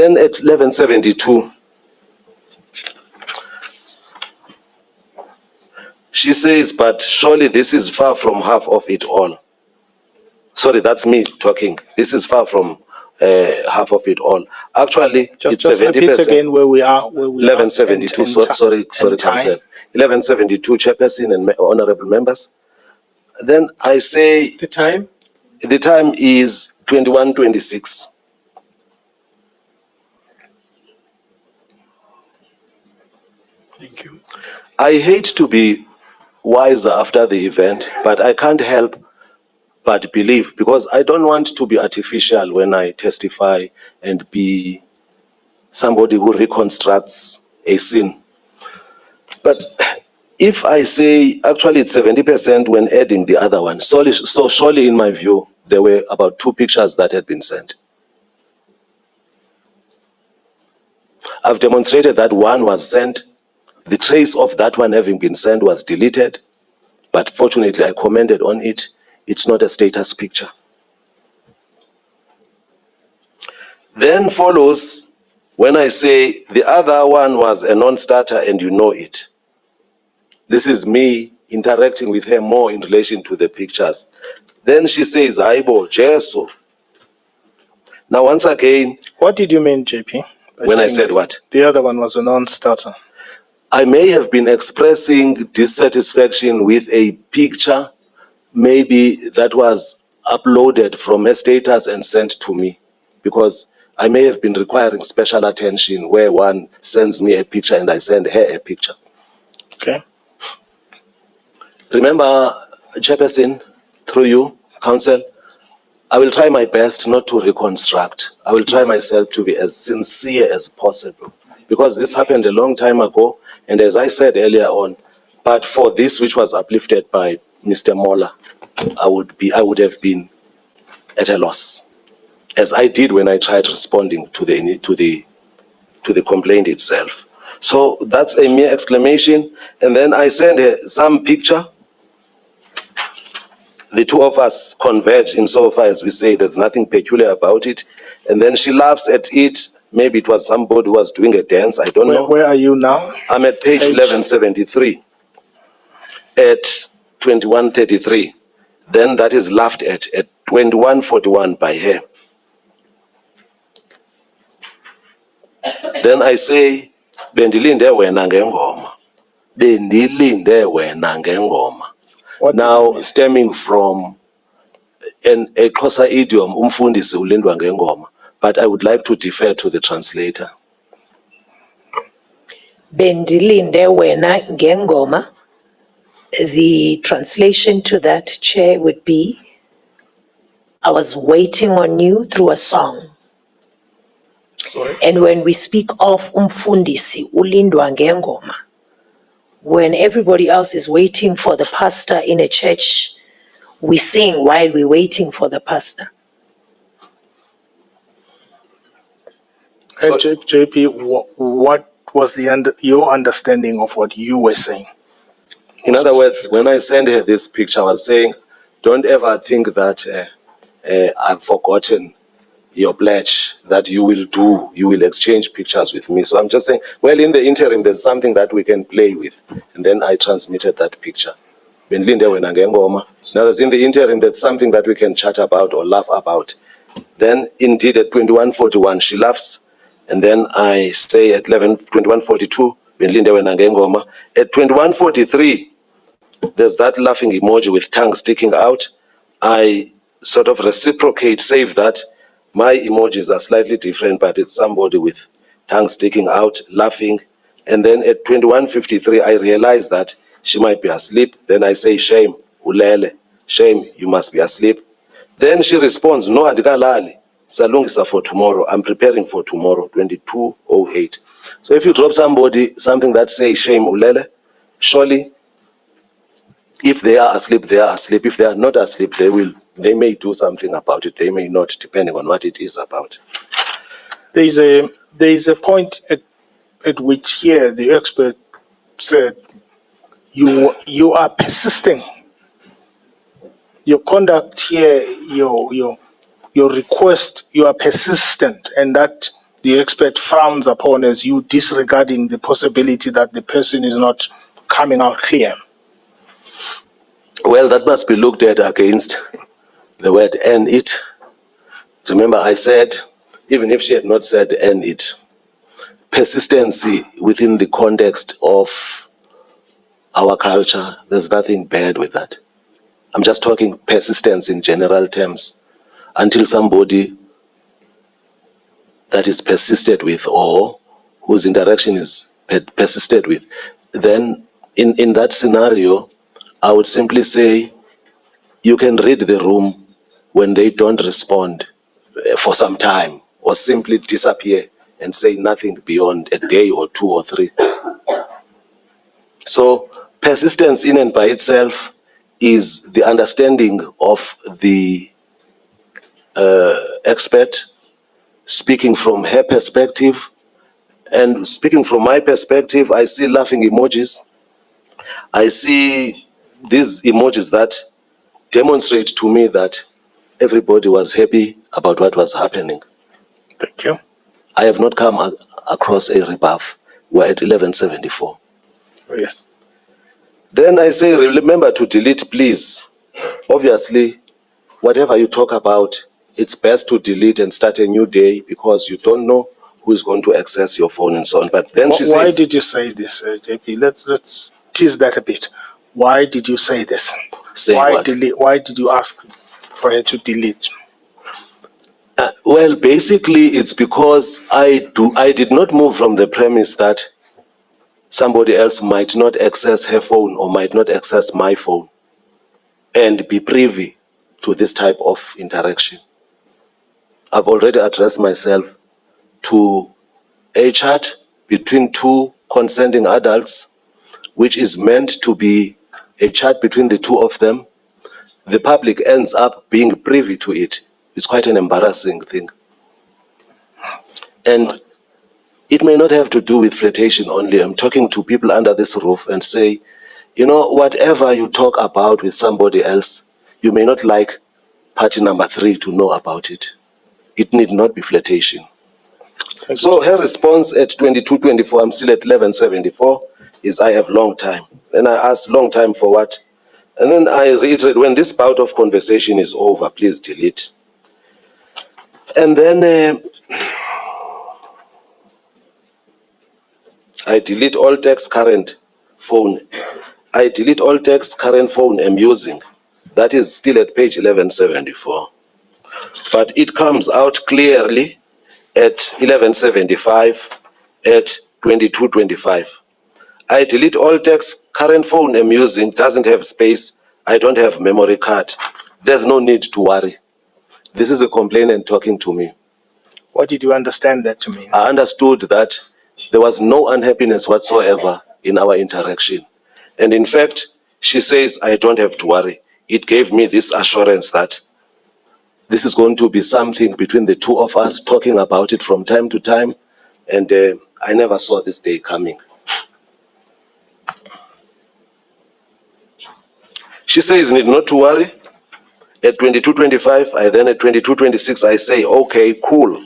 Then at 11:72, she says, but surely this is far from half of it all. Sorry, that's me talking. This is far from half of it all. Actually, Just it's 70%. repeat again where we are. 11:72. Sorry, Council. 11:72, Chairperson and honorable members. Then I say The time? the time is 21:26. Thank you. I hate to be wiser after the event, but I can't help but believe, because I don't want to be artificial when I testify and be somebody who reconstructs a scene. But if I say actually it's 70% when adding the other one, so surely in my view, there were about 2 pictures that had been sent. I've demonstrated that one was sent. The trace of that one having been sent was deleted, but fortunately I commented on it. It's not a status picture. Then follows when I say the other one was a non-starter and you know it. This is me interacting with her more in relation to the pictures. Then she says, Aibo, Jesu. Now, once again. What did you mean, JP? When I said what? The other one was a non-starter. I may have been expressing dissatisfaction with a picture, maybe that was uploaded from a status and sent to me, because I may have been requiring special attention where one sends me a picture and I send her a picture. Okay. Remember, Chairperson, through you, Council, I will try my best not to reconstruct. I will try myself to be as sincere as possible, because this happened a long time ago, and as I said earlier on, but for this which was uplifted by Mr. Mola, I would have been at a loss, as I did when I tried responding to the complaint itself. So that's a mere exclamation, and then I sent her some picture. The two of us converge insofar as we say there's nothing peculiar about it, and then she laughs at it. Maybe it was somebody who was doing a dance, I don't know. Where are you now? I'm at page 1173, at 2133. Then that is laughed at 2141 by her. Then I say, Bendilinde wena ngengoma. Bendilinde wena ngengoma. Now, stemming from a Xhosa idiom, umfundisi ulindwa ngengoma, but I would like to defer to the translator. Bendilinde wena ngengoma. The translation to that, Chair, would be, I was waiting on you through a song. Sorry. And when we speak of umfundisi ulindwa ngengoma, when everybody else is waiting for the pastor in a church, we sing while we're waiting for the pastor. So, JP, what was your understanding of what you were saying? In other words, when I sent her this picture, I was saying, don't ever think that I've forgotten your pledge that you will exchange pictures with me. So I'm just saying, well, in the interim, there's something that we can play with. And then I transmitted that picture. Now, in the interim, there's something that we can chat about or laugh about. Then, indeed, at 2141, she laughs. And then I say at 2142, at 2143, there's that laughing emoji with tongue sticking out. I sort of reciprocate, save that. My emojis are slightly different, but it's somebody with tongue sticking out, laughing. And then at 2153, I realize that she might be asleep. Then I say, shame, ulele, shame, you must be asleep. Then she responds, no, adikalali, salungisa for tomorrow. I'm preparing for tomorrow, 2208. So if you drop something that says shame, ulele, surely, if they are asleep, they are asleep. If they are not asleep, they may do something about it. They may not, depending on what it is about. There is a point at which here the expert said you are persisting. Your conduct here, your request, you are persistent, and that the expert frowns upon as you disregarding the possibility that the person is not coming out clear? Well, that must be looked at against the word "and it." Remember, I said, even if she had not said "and it," persistency within the context of our culture, there's nothing bad with that. I'm just talking persistence in general terms. Until somebody that is persisted with or whose interaction is persisted with, then in that scenario, I would simply say you can read the room when they don't respond for some time, or simply disappear and say nothing beyond a day or 2 or 3. So persistence in and by itself is the understanding of the expert speaking from her perspective. And speaking from my perspective, I see laughing emojis. I see these emojis that demonstrate to me that everybody was happy about what was happening. Thank you. I have not come across a rebuff. We're at 1174. Yes. Then I say, remember to delete, please. Obviously, whatever you talk about, it's best to delete and start a new day because you don't know who is going to access your phone and so on. But then she says... Why did you say this, JP? Let's tease that a bit. Why did you say this? Why delete? Why did you ask for her to delete? Well, basically, it's because I did not move from the premise that somebody else might not access her phone or might not access my phone and be privy to this type of interaction. I've already addressed myself to a chat between 2 consenting adults, which is meant to be a chat between the 2 of them. The public ends up being privy to it. It's quite an embarrassing thing. And it may not have to do with flirtation only. I'm talking to people under this roof and say, you know, whatever you talk about with somebody else, you may not like party number 3 to know about it. It need not be flirtation. So her response at 22:24, I'm still at 11:74, is I have long time. Then I asked, long time for what? And then I reiterate, when this bout of conversation is over, please delete. And then I delete all text current phone. I delete all text current phone I'm using. That is still at page 1174. But it comes out clearly at 1175, at 22:25. I delete all text current phone I'm using, doesn't have space, I don't have memory card. There's no need to worry. This is a complainant talking to me. What did you understand that to mean? I understood that there was no unhappiness whatsoever in our interaction. And in fact, she says, I don't have to worry. It gave me this assurance that this is going to be something between the 2 of us, talking about it from time to time. And I never saw this day coming. She says, need not to worry. At 22:25, then at 22:26, I say, okay, cool.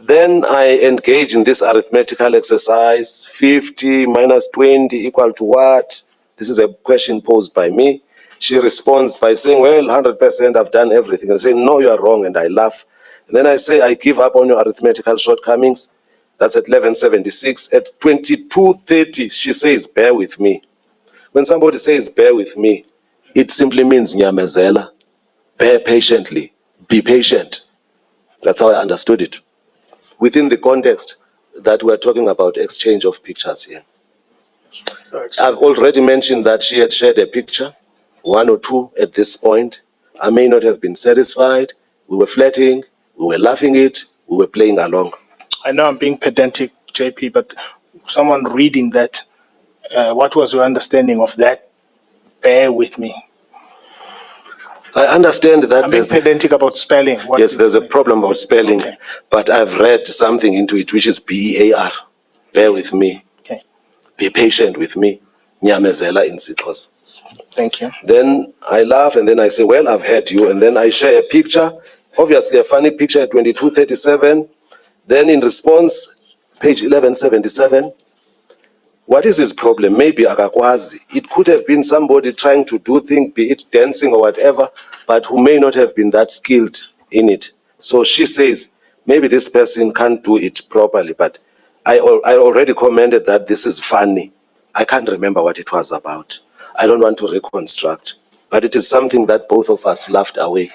Then I engage in this arithmetical exercise, 50 minus 20 equal to what? This is a question posed by me. She responds by saying, well, 100% I've done everything. I say, no, you are wrong, and I laugh. And then I say, I give up on your arithmetical shortcomings. That's at 1176. At 22:30, she says, bear with me. When somebody says, bear with me, it simply means nyamezela. Bear patiently. Be patient. That's how I understood it, within the context that we're talking about exchange of pictures here. I've already mentioned that she had shared a picture, 1 or 2 at this point. I may not have been satisfied. We were flirting, we were laughing it, we were playing along. I know I'm being pedantic, JP, but someone reading that, what was your understanding of that? Bear with me. I understand that I'm being pedantic about spelling. Yes, there's a problem about spelling, okay. But I've read something into it, which is BEAR. Bear with me. Okay. Be patient with me. Nyamezela in Sitos. Thank you. Then I laugh and then I say, well, I've heard you. And then I share a picture, obviously a funny picture at 22:37. Then in response, page 1177, what is his problem? Maybe akakwazi. It could have been somebody trying to do things, be it dancing or whatever, but who may not have been that skilled in it. So she says, maybe this person can't do it properly, but I already commented that this is funny. I can't remember what it was about. I don't want to reconstruct, but it is something that both of us laughed away.